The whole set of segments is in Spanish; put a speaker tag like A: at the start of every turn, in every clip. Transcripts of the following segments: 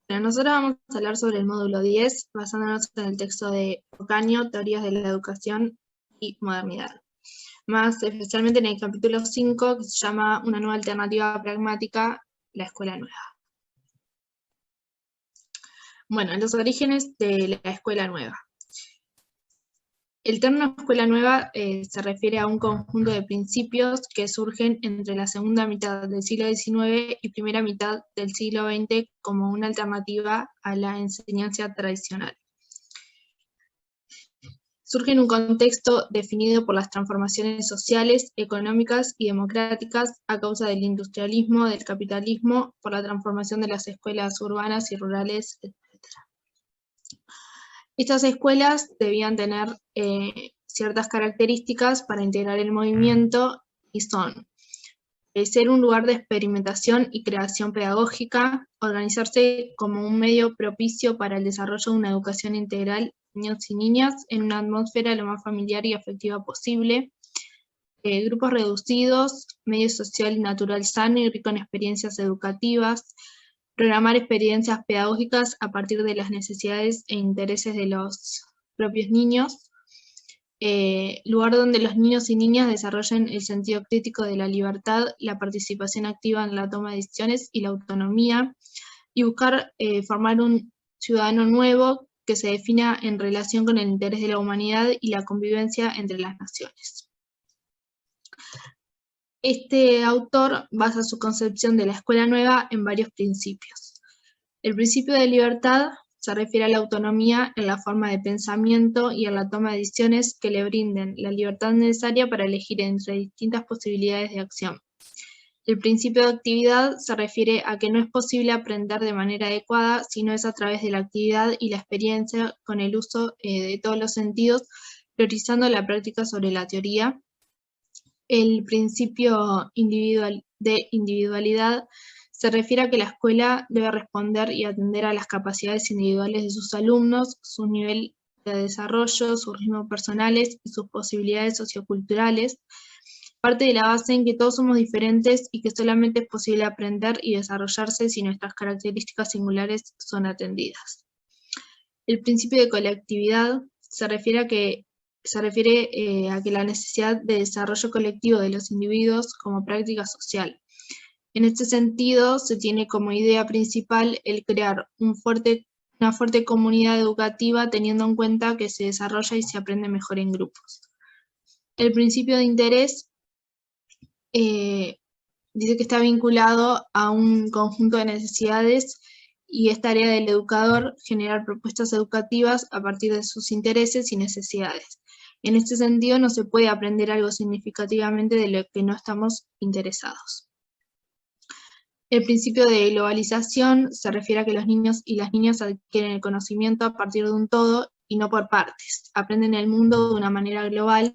A: Bueno, nosotros vamos a hablar sobre el módulo 10, basándonos en el texto de Ocaño, Teorías de la Educación y Modernidad. Más especialmente en el capítulo 5, que se llama Una nueva alternativa pragmática, la escuela nueva. Bueno, los orígenes de la escuela nueva. El término escuela nueva se refiere a un conjunto de principios que surgen entre la segunda mitad del siglo XIX y primera mitad del siglo XX como una alternativa a la enseñanza tradicional. Surge en un contexto definido por las transformaciones sociales, económicas y democráticas a causa del industrialismo, del capitalismo, por la transformación de las escuelas urbanas y rurales, etc. Estas escuelas debían tener ciertas características para integrar el movimiento y son ser un lugar de experimentación y creación pedagógica, organizarse como un medio propicio para el desarrollo de una educación integral de niños y niñas en una atmósfera lo más familiar y afectiva posible, grupos reducidos, medio social y natural sano y rico en experiencias educativas, programar experiencias pedagógicas a partir de las necesidades e intereses de los propios niños, lugar donde los niños y niñas desarrollen el sentido crítico de la libertad, la participación activa en la toma de decisiones y la autonomía, y buscar formar un ciudadano nuevo que se defina en relación con el interés de la humanidad y la convivencia entre las naciones. Este autor basa su concepción de la escuela nueva en varios principios. El principio de libertad se refiere a la autonomía en la forma de pensamiento y en la toma de decisiones que le brinden la libertad necesaria para elegir entre distintas posibilidades de acción. El principio de actividad se refiere a que no es posible aprender de manera adecuada si no es a través de la actividad y la experiencia con el uso de todos los sentidos, priorizando la práctica sobre la teoría. El principio de individualidad se refiere a que la escuela debe responder y atender a las capacidades individuales de sus alumnos, su nivel de desarrollo, sus ritmos personales y sus posibilidades socioculturales. Parte de la base en que todos somos diferentes y que solamente es posible aprender y desarrollarse si nuestras características singulares son atendidas. El principio de colectividad se refiere a que la necesidad de desarrollo colectivo de los individuos como práctica social. En este sentido, se tiene como idea principal el crear una fuerte comunidad educativa teniendo en cuenta que se desarrolla y se aprende mejor en grupos. El principio de interés dice que está vinculado a un conjunto de necesidades y es tarea del educador generar propuestas educativas a partir de sus intereses y necesidades. En este sentido, no se puede aprender algo significativamente de lo que no estamos interesados. El principio de globalización se refiere a que los niños y las niñas adquieren el conocimiento a partir de un todo y no por partes. Aprenden el mundo de una manera global,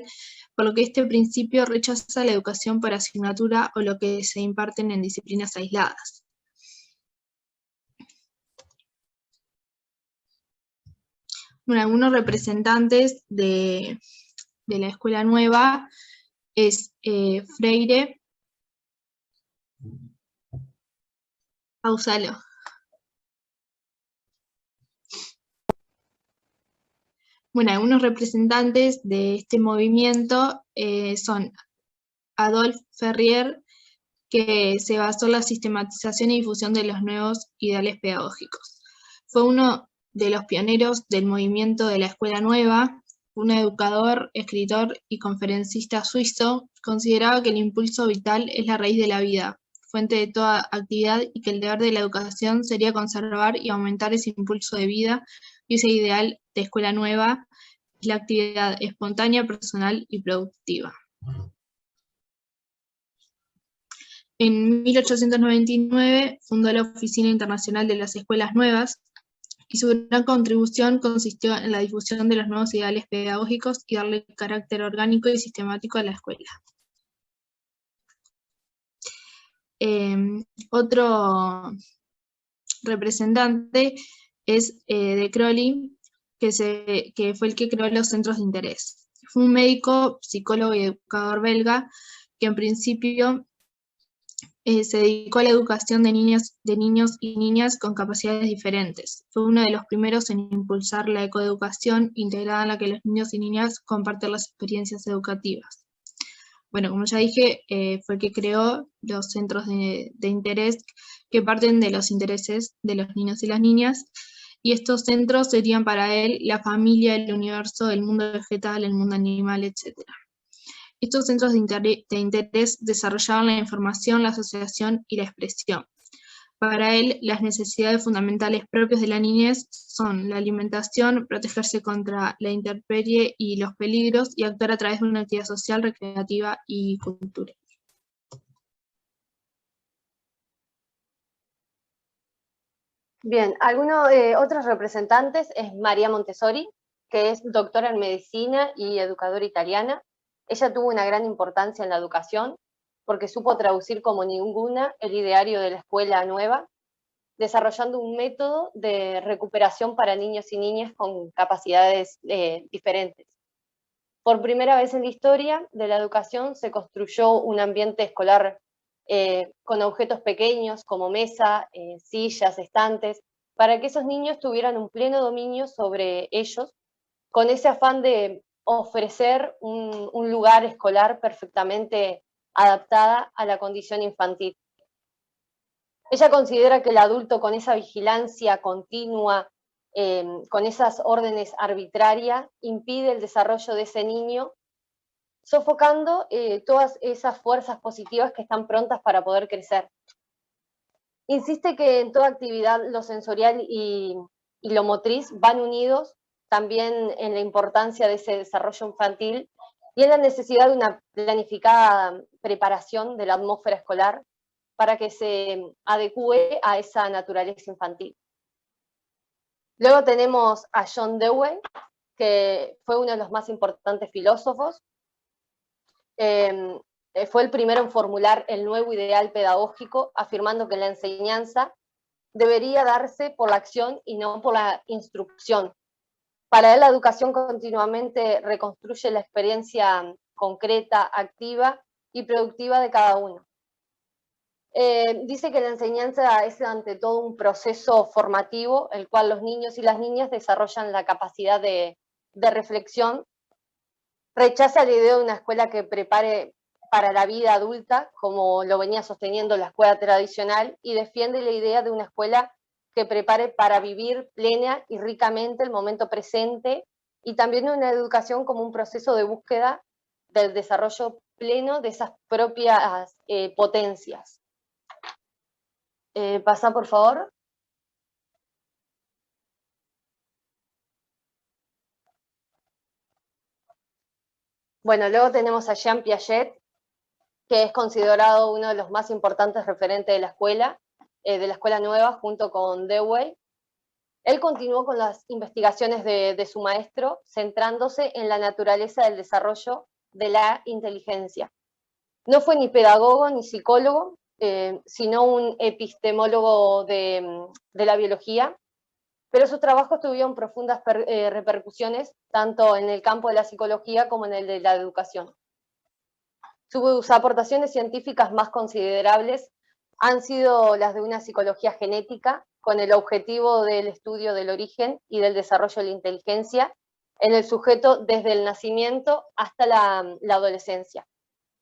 A: por lo que este principio rechaza la educación por asignatura o lo que se imparten en disciplinas aisladas. Bueno, algunos representantes de la escuela nueva es Freire, Pausalo. Bueno, algunos representantes de este movimiento son Adolphe Ferrier, que se basó en la sistematización y difusión de los nuevos ideales pedagógicos. Fue uno de los pioneros del movimiento de la escuela nueva, un educador, escritor y conferencista suizo. Consideraba que el impulso vital es la raíz de la vida, fuente de toda actividad, y que el deber de la educación sería conservar y aumentar ese impulso de vida, y ese ideal de escuela nueva es la actividad espontánea, personal y productiva. En 1899 fundó la Oficina Internacional de las Escuelas Nuevas, y su gran contribución consistió en la difusión de los nuevos ideales pedagógicos y darle carácter orgánico y sistemático a la escuela. Otro representante es de Crowley, que fue el que creó los centros de interés. Fue un médico, psicólogo y educador belga que en principio Se dedicó a la educación de niños y niñas con capacidades diferentes. Fue uno de los primeros en impulsar la ecoeducación integrada en la que los niños y niñas comparten las experiencias educativas. Bueno, como ya dije, fue el que creó los centros de interés que parten de los intereses de los niños y las niñas, y estos centros serían para él la familia, el universo, el mundo vegetal, el mundo animal, etc. Estos centros de interés desarrollaban la información, la asociación y la expresión. Para él, las necesidades fundamentales propias de la niñez son la alimentación, protegerse contra la intemperie y los peligros, y actuar a través de una actividad social, recreativa y cultural.
B: Bien, algunos otros representantes es María Montessori, que es doctora en medicina y educadora italiana. Ella tuvo una gran importancia en la educación porque supo traducir como ninguna el ideario de la escuela nueva, desarrollando un método de recuperación para niños y niñas con capacidades diferentes. Por primera vez en la historia de la educación se construyó un ambiente escolar con objetos pequeños como mesa, sillas, estantes, para que esos niños tuvieran un pleno dominio sobre ellos, con ese afán de ofrecer un lugar escolar perfectamente adaptada a la condición infantil. Ella considera que el adulto con esa vigilancia continua, con esas órdenes arbitrarias, impide el desarrollo de ese niño, sofocando todas esas fuerzas positivas que están prontas para poder crecer. Insiste que en toda actividad lo sensorial y lo motriz van unidos, también en la importancia de ese desarrollo infantil y en la necesidad de una planificada preparación de la atmósfera escolar para que se adecue a esa naturaleza infantil. Luego tenemos a John Dewey, que fue uno de los más importantes filósofos. Fue el primero en formular el nuevo ideal pedagógico, afirmando que la enseñanza debería darse por la acción y no por la instrucción. Para él, la educación continuamente reconstruye la experiencia concreta, activa y productiva de cada uno. Dice que la enseñanza es ante todo un proceso formativo, el cual los niños y las niñas desarrollan la capacidad de reflexión. Rechaza la idea de una escuela que prepare para la vida adulta, como lo venía sosteniendo la escuela tradicional, y defiende la idea de una escuela que prepare para vivir plena y ricamente el momento presente, y también una educación como un proceso de búsqueda del desarrollo pleno de esas propias potencias. Pasa, por favor. Bueno, luego tenemos a Jean Piaget, que es considerado uno de los más importantes referentes de la escuela nueva, junto con Dewey. Él continuó con las investigaciones de su maestro, centrándose en la naturaleza del desarrollo de la inteligencia. No fue ni pedagogo ni psicólogo, sino un epistemólogo de la biología, pero sus trabajos tuvieron profundas repercusiones tanto en el campo de la psicología como en el de la educación. Sus aportaciones científicas más considerables han sido las de una psicología genética, con el objetivo del estudio del origen y del desarrollo de la inteligencia en el sujeto desde el nacimiento hasta la adolescencia.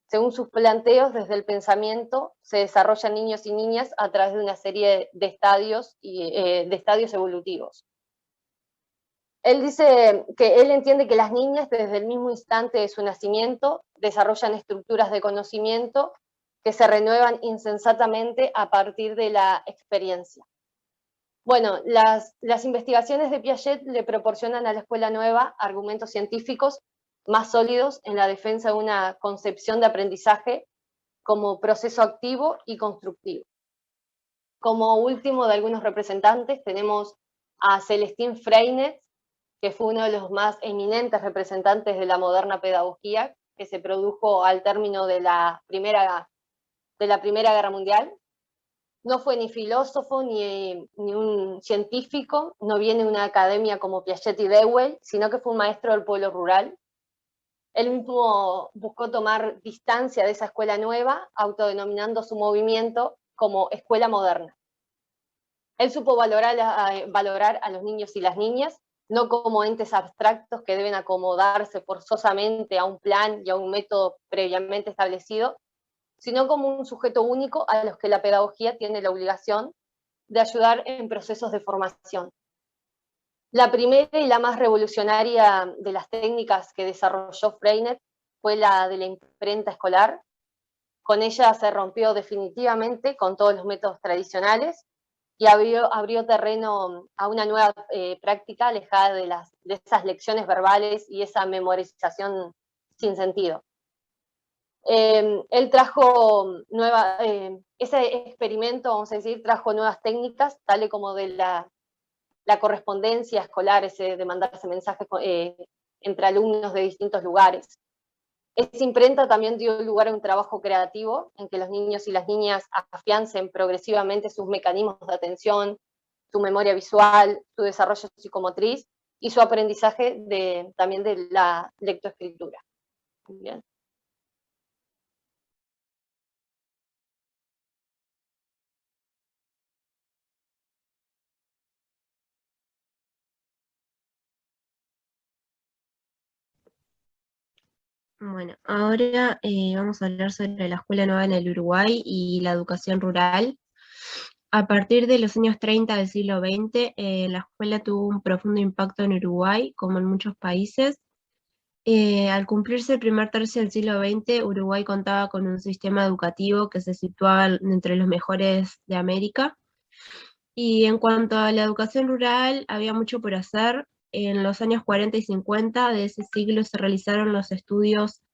B: Según sus planteos, desde el pensamiento se desarrollan niños y niñas a través de una serie de estadios evolutivos. Él dice que él entiende que las niñas desde el mismo instante de su nacimiento desarrollan estructuras de conocimiento que se renuevan insensatamente a partir de la experiencia. Bueno, las investigaciones de Piaget le proporcionan a la escuela nueva argumentos científicos más sólidos en la defensa de una concepción de aprendizaje como proceso activo y constructivo. Como último de algunos representantes tenemos a Celestín Freinet, que fue uno de los más eminentes representantes de la moderna pedagogía, que se produjo al término de la Primera Guerra Mundial. No fue ni filósofo ni un científico, no viene de una academia como Piaget y Dewey, sino que fue un maestro del pueblo rural. Él mismo buscó tomar distancia de esa escuela nueva, autodenominando su movimiento como escuela moderna. Él supo valorar a los niños y las niñas, no como entes abstractos que deben acomodarse forzosamente a un plan y a un método previamente establecido, sino como un sujeto único a los que la pedagogía tiene la obligación de ayudar en procesos de formación. La primera y la más revolucionaria de las técnicas que desarrolló Freinet fue la de la imprenta escolar. Con ella se rompió definitivamente con todos los métodos tradicionales y abrió terreno a una nueva práctica alejada de esas lecciones verbales y esa memorización sin sentido. Él trajo ese experimento, vamos a decir, trajo nuevas técnicas, tales como de la correspondencia escolar, ese de mandarse mensajes entre alumnos de distintos lugares. Esa imprenta también dio lugar a un trabajo creativo en que los niños y las niñas afiancen progresivamente sus mecanismos de atención, su memoria visual, su desarrollo psicomotriz y su aprendizaje también de la lectoescritura. Bien.
C: Bueno, ahora vamos a hablar sobre la escuela nueva en el Uruguay y la educación rural. A partir de los años 30 del siglo XX, la escuela tuvo un profundo impacto en Uruguay, como en muchos países. Al cumplirse el primer tercio del siglo XX, Uruguay contaba con un sistema educativo que se situaba entre los mejores de América. Y en cuanto a la educación rural, había mucho por hacer. En los años 40 y 50 de ese siglo se realizaron los estudios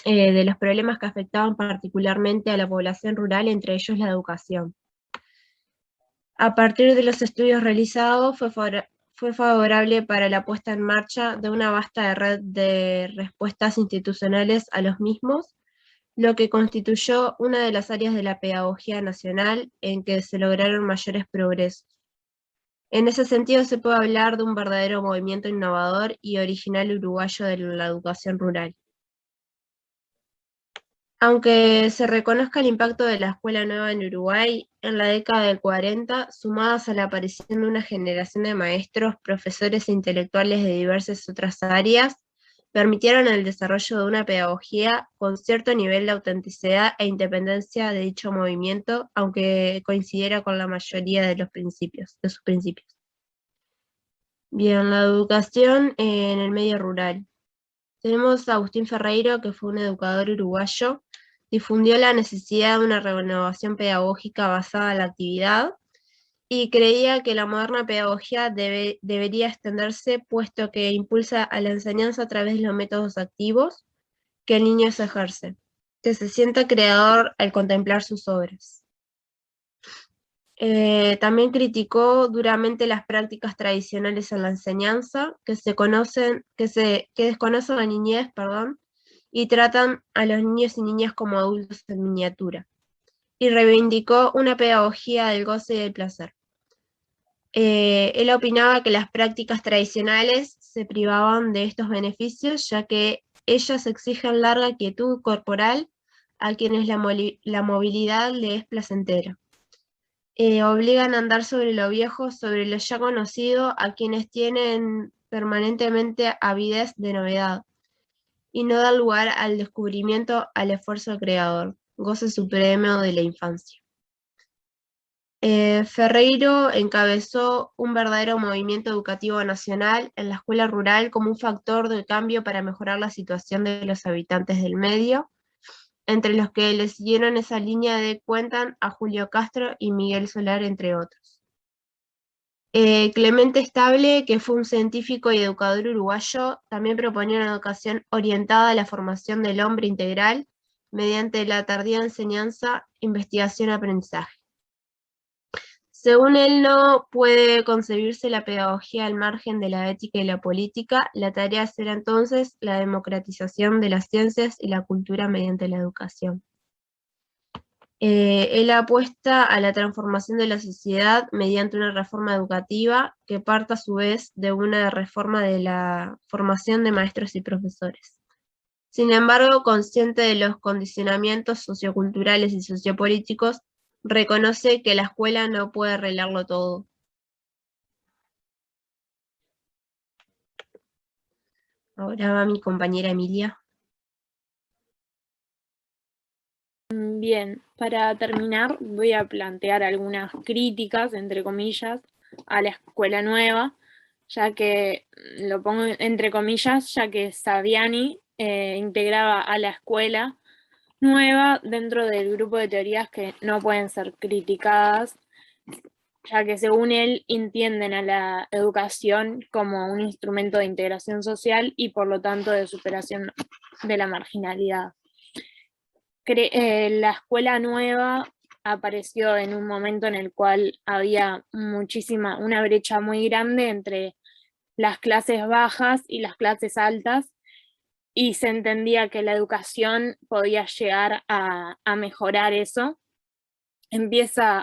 C: de los problemas que afectaban particularmente a la población rural, entre ellos la educación. A partir de los estudios realizados fue favorable para la puesta en marcha de una vasta red de respuestas institucionales a los mismos, lo que constituyó una de las áreas de la pedagogía nacional en que se lograron mayores progresos. En ese sentido se puede hablar de un verdadero movimiento innovador y original uruguayo de la educación rural. Aunque se reconozca el impacto de la escuela nueva en Uruguay, en la década del 40, sumadas a la aparición de una generación de maestros, profesores e intelectuales de diversas otras áreas, permitieron el desarrollo de una pedagogía con cierto nivel de autenticidad e independencia de dicho movimiento, aunque coincidiera con la mayoría de sus principios. Bien, la educación en el medio rural. Tenemos a Agustín Ferreiro, que fue un educador uruguayo, difundió la necesidad de una renovación pedagógica basada en la actividad y creía que la moderna pedagogía debería extenderse, puesto que impulsa a la enseñanza a través de los métodos activos que el niño se ejerce, que se sienta creador al contemplar sus obras. También criticó duramente las prácticas tradicionales en la enseñanza, que desconocen la niñez, y tratan a los niños y niñas como adultos en miniatura. Y reivindicó una pedagogía del goce y del placer. Él opinaba que las prácticas tradicionales se privaban de estos beneficios, ya que ellas exigen larga quietud corporal a quienes la movilidad le es placentera. Obligan a andar sobre lo viejo, sobre lo ya conocido, a quienes tienen permanentemente avidez de novedad, y no da lugar al descubrimiento, al esfuerzo creador, goce supremo de la infancia. Ferreiro encabezó un verdadero movimiento educativo nacional en la escuela rural como un factor de cambio para mejorar la situación de los habitantes del medio, entre los que le siguieron esa línea cuentan a Julio Castro y Miguel Solar, entre otros. Clemente Estable, que fue un científico y educador uruguayo, también proponía una educación orientada a la formación del hombre integral mediante la tardía enseñanza, investigación y aprendizaje. Según él, no puede concebirse la pedagogía al margen de la ética y la política. La tarea será entonces la democratización de las ciencias y la cultura mediante la educación. Él apuesta a la transformación de la sociedad mediante una reforma educativa que parta a su vez de una reforma de la formación de maestros y profesores. Sin embargo, consciente de los condicionamientos socioculturales y sociopolíticos, reconoce que la escuela no puede arreglarlo todo. Ahora va mi compañera Emilia.
D: Bien, para terminar voy a plantear algunas críticas, entre comillas, a la escuela nueva, ya que, lo pongo entre comillas, ya que Saviani integraba a la escuela nueva dentro del grupo de teorías que no pueden ser criticadas, ya que según él entienden a la educación como un instrumento de integración social y por lo tanto de superación de la marginalidad. La escuela nueva apareció en un momento en el cual había una brecha muy grande entre las clases bajas y las clases altas, y se entendía que la educación podía llegar a mejorar eso.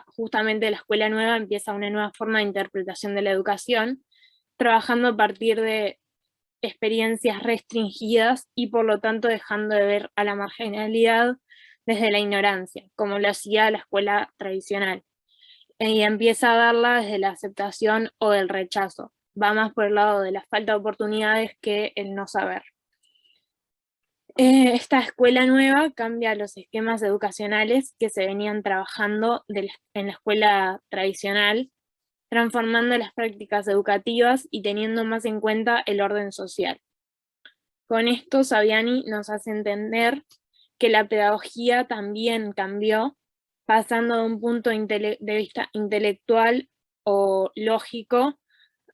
D: Justamente la escuela nueva empieza una nueva forma de interpretación de la educación, trabajando a partir de experiencias restringidas y por lo tanto dejando de ver a la marginalidad desde la ignorancia, como lo hacía la escuela tradicional. Y empieza a verla desde la aceptación o del rechazo. Va más por el lado de la falta de oportunidades que el no saber. Esta escuela nueva cambia los esquemas educacionales que se venían trabajando en la escuela tradicional, transformando las prácticas educativas y teniendo más en cuenta el orden social. Con esto, Saviani nos hace entender que la pedagogía también cambió, pasando de un punto de vista intelectual o lógico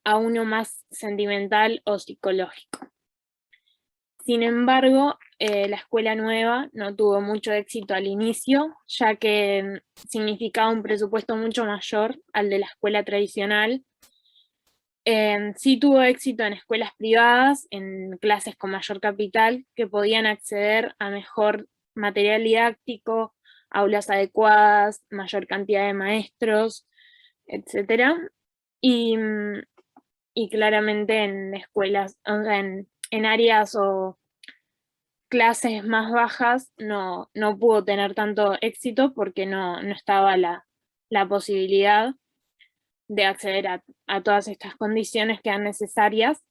D: a uno más sentimental o psicológico. Sin embargo, la escuela nueva no tuvo mucho éxito al inicio, ya que significaba un presupuesto mucho mayor al de la escuela tradicional. Sí tuvo éxito en escuelas privadas, en clases con mayor capital, que podían acceder a mejor material didáctico, aulas adecuadas, mayor cantidad de maestros, etc. Y claramente en escuelas, o sea, en áreas o clases más bajas no pudo tener tanto éxito porque no estaba la posibilidad de acceder a todas estas condiciones que eran necesarias,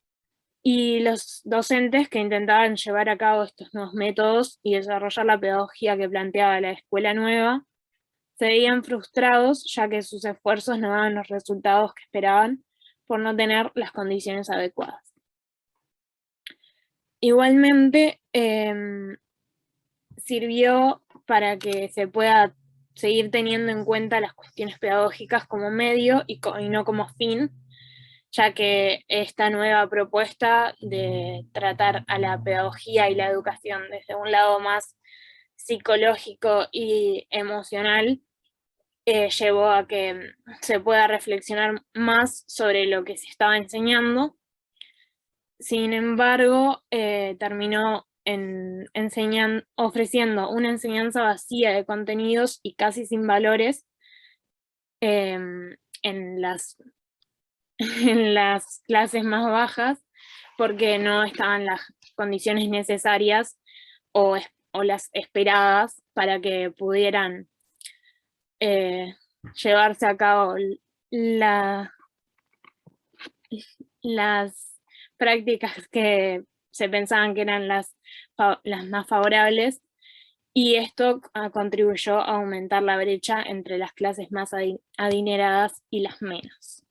D: y los docentes que intentaban llevar a cabo estos nuevos métodos y desarrollar la pedagogía que planteaba la escuela nueva, se veían frustrados ya que sus esfuerzos no daban los resultados que esperaban por no tener las condiciones adecuadas. Igualmente, sirvió para que se pueda seguir teniendo en cuenta las cuestiones pedagógicas como medio y no como fin, ya que esta nueva propuesta de tratar a la pedagogía y la educación desde un lado más psicológico y emocional llevó a que se pueda reflexionar más sobre lo que se estaba enseñando. Sin embargo, terminó ofreciendo una enseñanza vacía de contenidos y casi sin valores en las clases más bajas, porque no estaban las condiciones necesarias o las esperadas para que pudieran llevarse a cabo las prácticas que se pensaban que eran las más favorables, y esto contribuyó a aumentar la brecha entre las clases más adineradas y las menos.